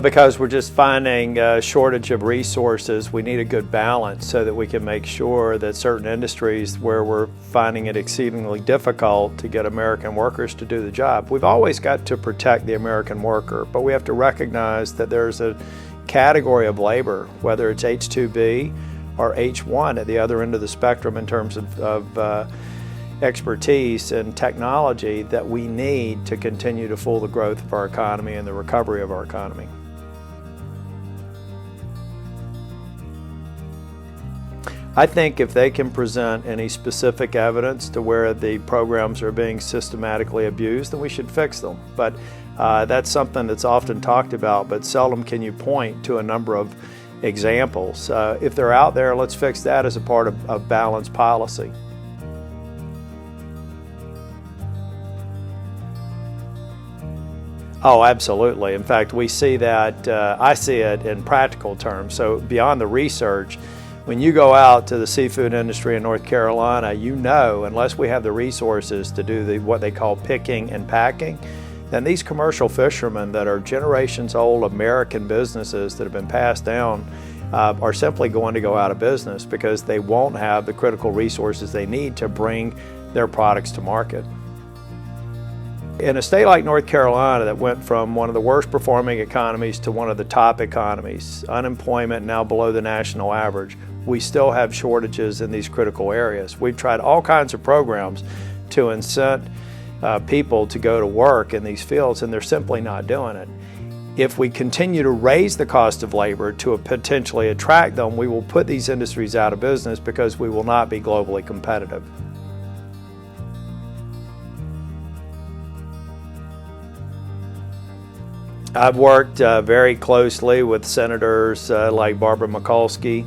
Because we're just finding a shortage of resources. We need a good balance so that we can make sure that certain industries where we're finding it exceedingly difficult to get American workers to do the job. We've always got to protect the American worker, but we have to recognize that there's a category of labor, whether it's H-2B or H-1 at the other end of the spectrum in terms of expertise and technology, that we need to continue to fuel the growth of our economy and the recovery of our economy. I think if they can present any specific evidence to where the programs are being systematically abused, then we should fix them. But that's something that's often talked about, but seldom can you point to a number of examples. If they're out there, let's fix that as a part of balanced policy. Oh, absolutely. In fact, we see that, I see it in practical terms. So beyond the research, when you go out to the seafood industry in North Carolina, you know, unless we have the resources to do what they call picking and packing, then these commercial fishermen that are generations old American businesses that have been passed down are simply going to go out of business because they won't have the critical resources they need to bring their products to market. In a state like North Carolina that went from one of the worst performing economies to one of the top economies, unemployment now below the national average, we still have shortages in these critical areas. We've tried all kinds of programs to incent people to go to work in these fields, and they're simply not doing it. If we continue to raise the cost of labor to potentially attract them, we will put these industries out of business because we will not be globally competitive. I've worked very closely with senators like Barbara Mikulski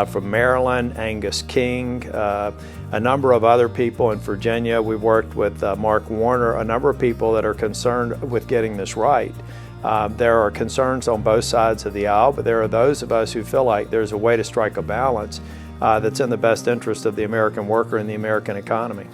from Maryland, Angus King, a number of other people in Virginia. We've worked with Mark Warner, a number of people that are concerned with getting this right. There are concerns on both sides of the aisle, but there are those of us who feel like there's a way to strike a balance that's in the best interest of the American worker and the American economy.